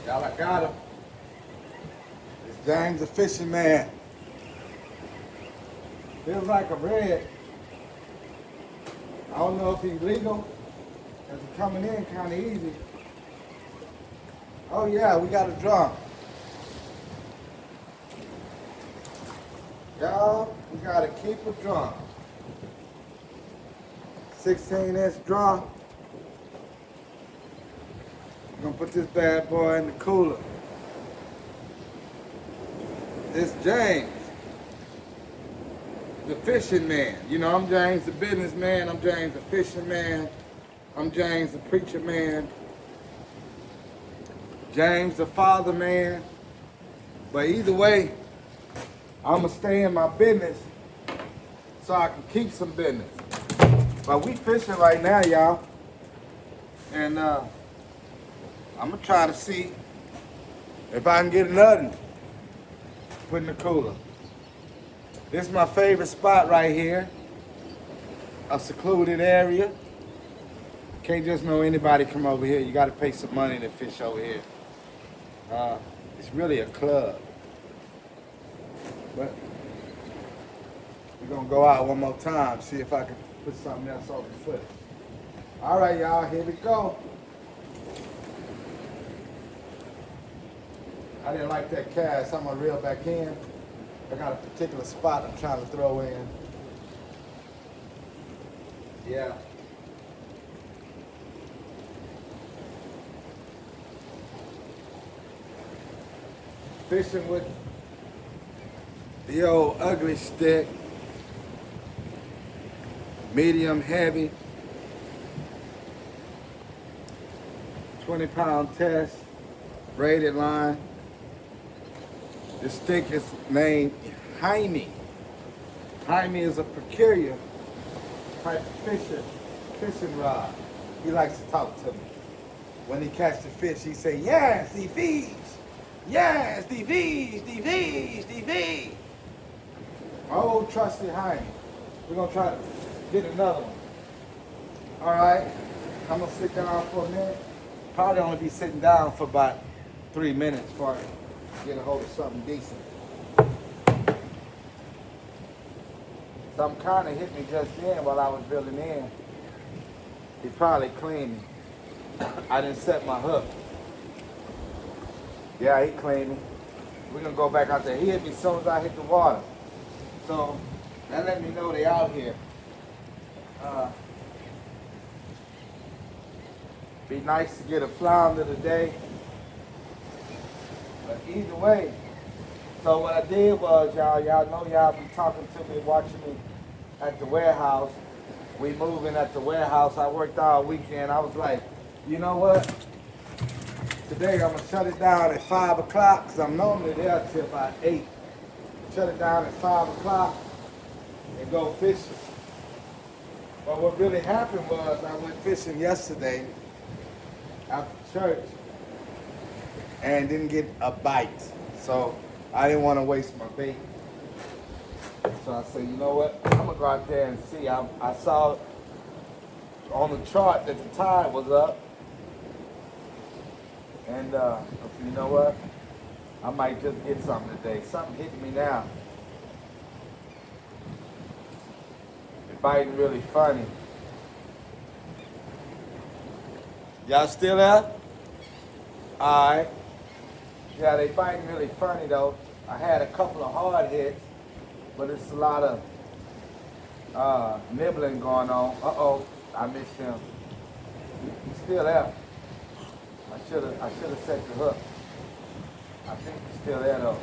Y'all, I got him. It's James the Fishing Man. Feels like a red. I don't know if he's legal, because he's coming in kind of easy. Oh yeah, we got a drum. Y'all, we got a keeper drum. 16-inch drum. We're gonna put this bad boy in the cooler. This James, the fishing man. You know, I'm James the businessman, I'm James the fishing man, I'm James the preacher man, James the father man. But either way, I'ma stay in my business so I can keep some business. But we fishing right now, y'all. And I'm gonna try to see if I can get nothing put in the cooler. This is my favorite spot right here. A secluded area. Can't just know anybody come over here. You gotta pay some money to fish over here. It's really a club. But we're gonna go out one more time, see if I can put something else on the foot. All right, y'all, here we go. I didn't like that cast, so I'm gonna reel back in. I got a particular spot I'm trying to throw in. Yeah. Fishing with the old ugly stick. Medium heavy. 20-pound test. Braided line. The stick is named Jaime. Jaime is a peculiar type of fishing rod. He likes to talk to me. When he catch the fish, he say, yes, the fish. Yes, the fish, the fish, the fish. My old trusty Jaime. We're gonna try to get another one. All right, I'm gonna sit down for a minute. Probably only be sitting down for about 3 minutes before I get a hold of something decent. Something kind of hit me just then while I was reeling in. He probably cleaned me. I didn't set my hook. Yeah, he cleaned me. We're gonna go back out there. He hit me as soon as I hit the water. So that let me know they out here. Be nice to get a flounder today. But either way, so what I did was, y'all know y'all be talking to me, watching me at the warehouse. We moving at the warehouse. I worked all weekend. I was like, you know what? Today I'm gonna shut it down at 5 o'clock, because I'm normally there till about 8. Shut it down at 5 o'clock and go fishing. But what really happened was I went fishing yesterday after church and didn't get a bite. So I didn't want to waste my bait. So I said, you know what? I'm gonna go out there and see. I saw on the chart that the tide was up. And I said, you know what? I might just get something today. Something hitting me now. It's biting really funny. Y'all still there? Alright. Yeah, they biting really funny though. I had a couple of hard hits, but it's a lot of nibbling going on. Uh-oh, I missed him. He's still there. I should have set the hook. I think he's still there though.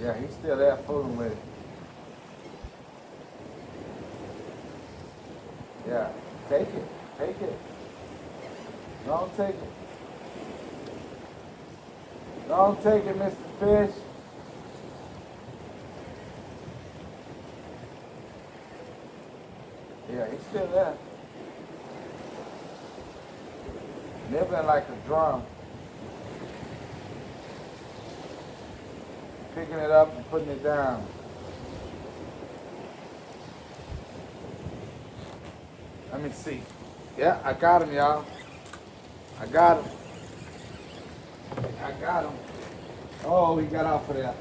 Yeah, he's still there fooling with it. Yeah, take it, take it. Don't take it. Don't take it, Mr. Fish. Yeah, he's still there. Nibbling like a drum. Picking it up and putting it down. Let me see. Yeah, I got him, y'all. I got him. I got him. Oh, he got off of there.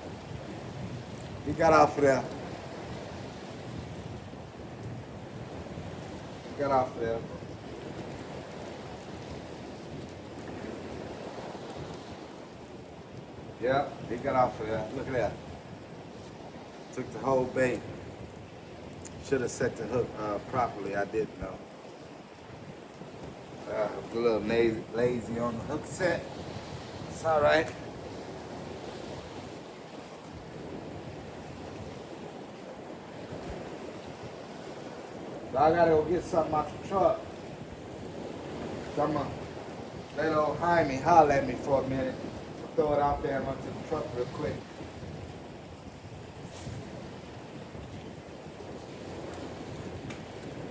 He got off of there. He got off of there. Yeah, he got off of there. Look at that. Took the whole bait. Should have set the hook properly. I didn't know. A little lazy on the hook set. It's all right. So I gotta go get something out the truck. So I'm gonna let old Jaime holler at me for a minute. Throw it out there and run to the truck real quick.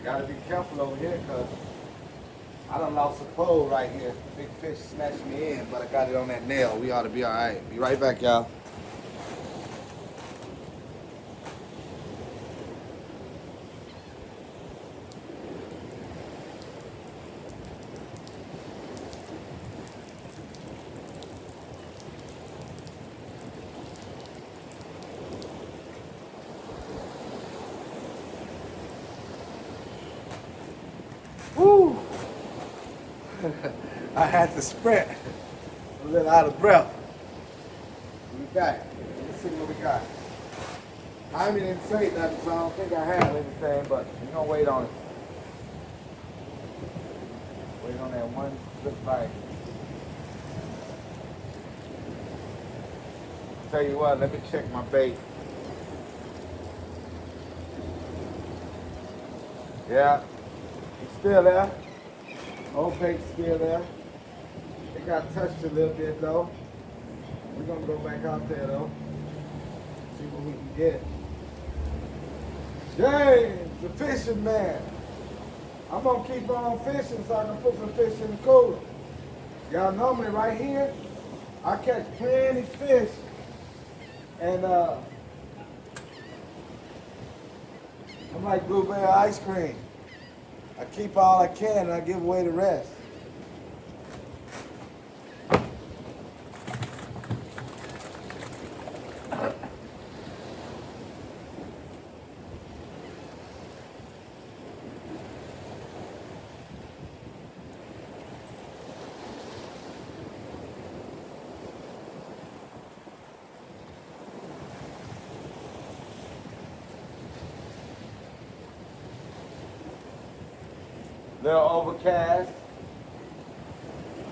Gotta be careful over here because I done lost a pole right here. Big fish snatched me in, but I got it on that nail. We ought to be all right. Be right back, y'all. Woo! I had to sprint. A little out of breath. We back. Let's see what we got. I didn't say nothing, so I don't think I have anything, but we're gonna wait on it. Wait on that one good bite. Tell you what, let me check my bait. Yeah, it's still there. Old bait's still there. It got touched a little bit though. We're gonna go back out there though. See what we can get. James, the fishing man. I'm gonna keep on fishing so I can put some fish in the cooler. Y'all know me right here. I catch plenty fish. And I'm like blueberry ice cream. I keep all I can and I give away the rest. Little overcast.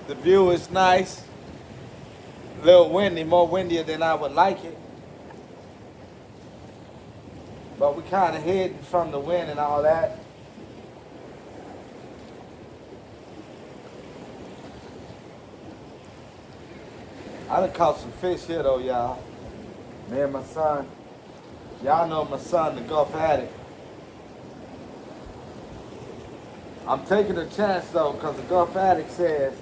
The view is nice. A little windy, more windier than I would like it. But we kind of hidden from the wind and all that. I done caught some fish here though, y'all. Me and my son. Y'all know my son, the Gulf Addict. I'm taking a chance though, because the Gulf Addict says,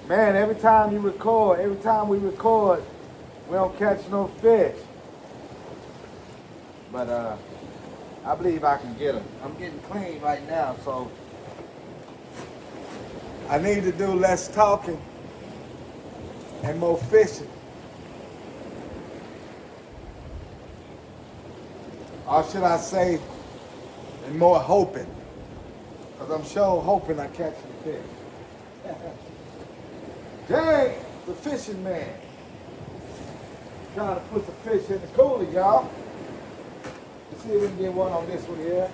man, every time we record, we don't catch no fish. But I believe I can get them. I'm getting clean right now, so I need to do less talking and more fishing. Or should I say, and more hoping. Because I'm sure hoping I catch the fish. James, the fishing man. Trying to put the fish in the cooler, y'all. Let's see if we can get one on this one here.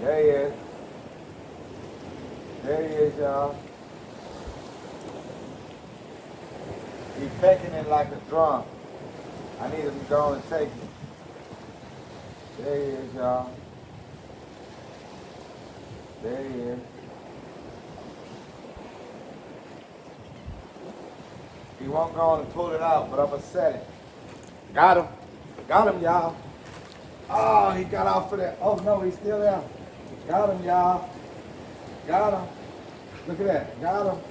There he is. There he is, y'all. He's pecking it like a drum. I need him to go and take it. There he is, y'all. There he is. He won't go on and pull it out, but I'm going to set it. Got him. Got him, y'all. Oh, he got off of that. Oh, no, he's still there. Got him, y'all. Got him. Look at that. Got him.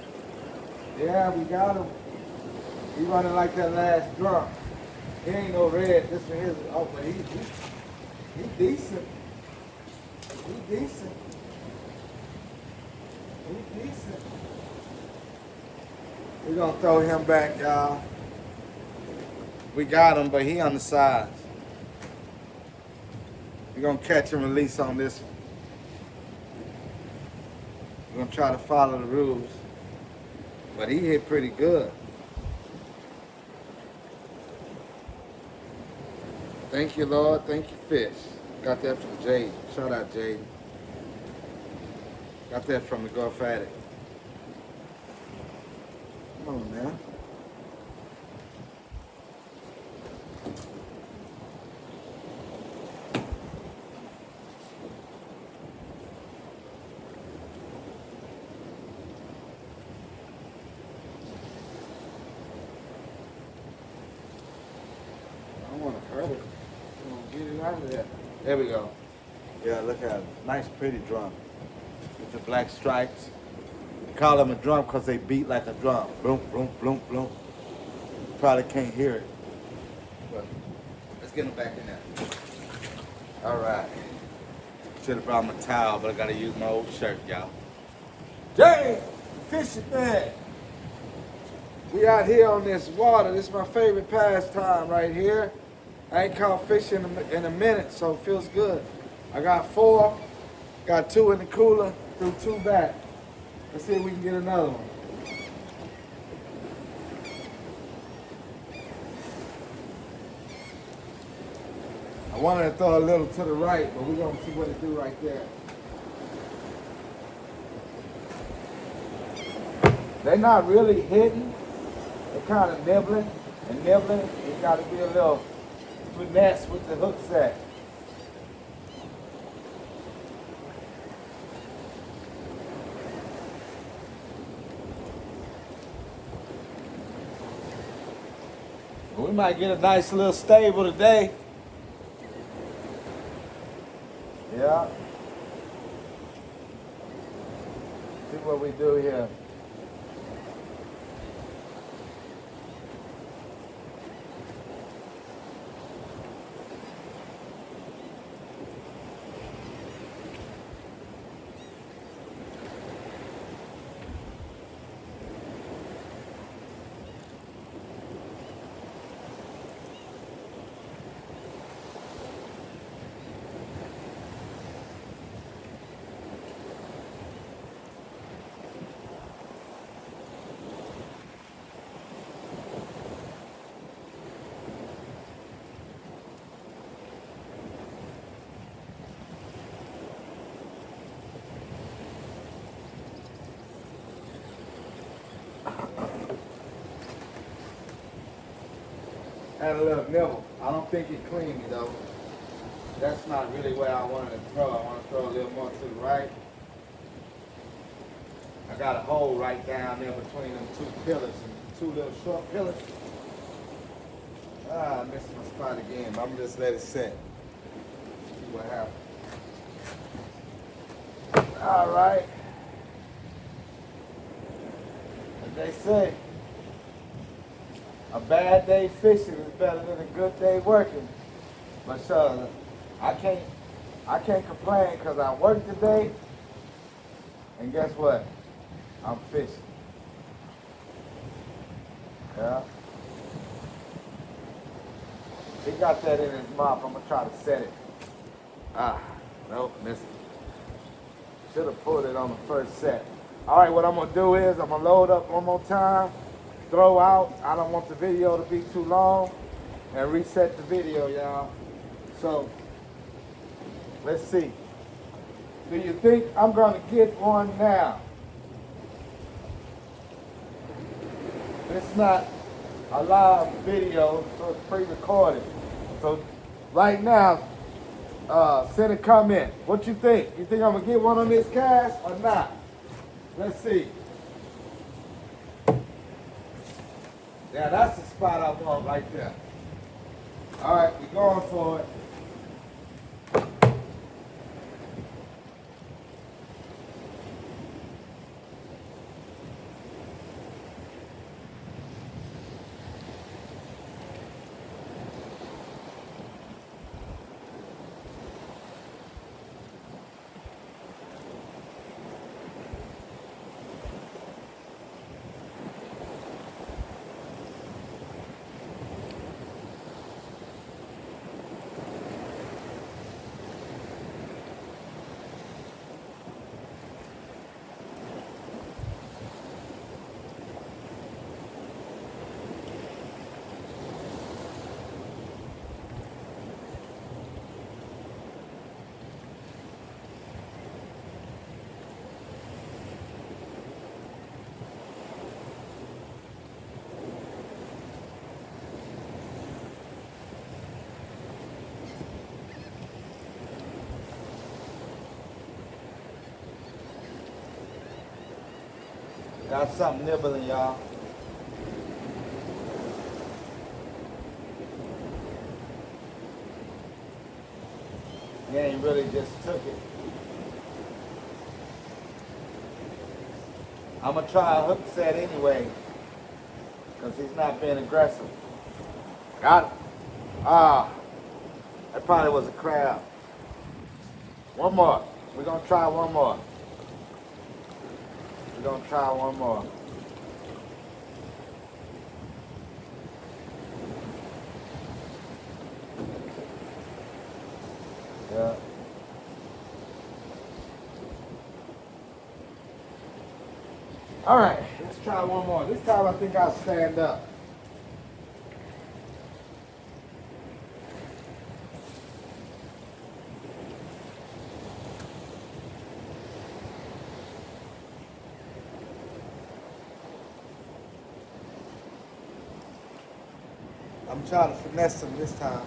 Yeah, we got him. He running like that last drum. He ain't no red. This one is. Oh, but he decent. He decent. He decent. We're gonna throw him back, y'all. We got him, but he on the sides. We're gonna catch and release on this one. We're gonna try to follow the rules. But he hit pretty good. Thank you, Lord. Thank you, fish. Got that from Jade. Shout out, Jade. Got that from the Gulf Addict. Come on, man. I don't want to hurt it. I want to get it out of there. There we go. Yeah, look at it. Nice, pretty drum. With the black stripes. We call them a drum because they beat like a drum. Boom, boom, boom, boom. Probably can't hear it. But let's get them back in there. All right. Should have brought my towel, but I got to use my old shirt, y'all. Jay, fishing man. We out here on this water. This is my favorite pastime right here. I ain't caught fish in a minute, so it feels good. I got 4, got 2 in the cooler, threw 2 back. Let's see if we can get another one. I wanted to throw a little to the right, but we're gonna see what it do right there. They're not really hitting. They're kind of nibbling and nibbling. You gotta be a little finesse with the hook set. We might get a nice little stable today. Yeah. See what we do here. Had a little nibble. I don't think it cleaned me though. That's not really where I wanted to throw. I want to throw a little more to the right. I got a hole right down there between them 2 pillars and 2 little short pillars. I missed my spot again, but I'm gonna just let it set. See what happens. All right. As they say, a bad day fishing is better than a good day working. But I can't complain because I worked today, and guess what? I'm fishing. Yeah. He got that in his mouth. I'm gonna try to set it. Nope, missed it. Should have pulled it on the first set. All right, what I'm gonna do is I'm gonna load up one more time, throw out. I don't want the video to be too long, and reset the video, y'all. So, let's see. Do you think I'm gonna get one now? It's not a live video, so it's pre-recorded. So, right now, send a comment. What you think? You think I'm gonna get one on this cast or not? Let's see. Yeah, that's the spot I want right there. All right, we're going for it. Got something nibbling, y'all. He ain't really just took it. I'm gonna try a hook set anyway, because he's not being aggressive. Got it. Ah, that probably was a crab. One more. We're gonna try one more. We're gonna try one more. Yeah. All right, let's try one more. This time I think I'll stand up. I'm trying to finesse him this time.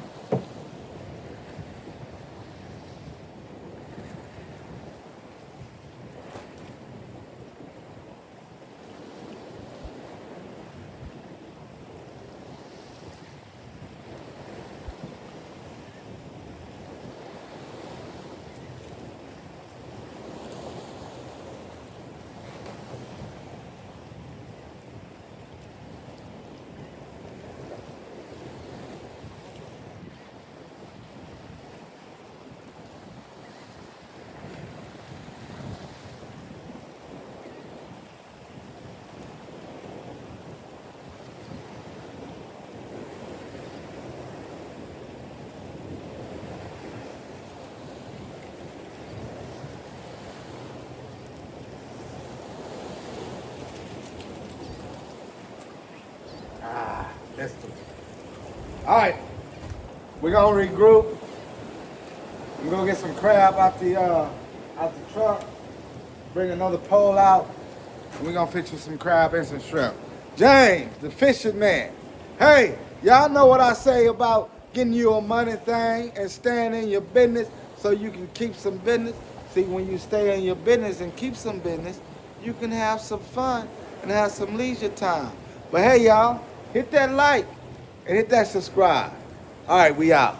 Let's do it. All right, we're gonna regroup. We're gonna get some crab out the truck. Bring another pole out, and we're gonna fix you some crab and some shrimp. James, the fisherman. Hey, y'all know what I say about getting you a money thing and staying in your business so you can keep some business. See, when you stay in your business and keep some business, you can have some fun and have some leisure time. But hey, y'all, hit that like and hit that subscribe. All right, we out.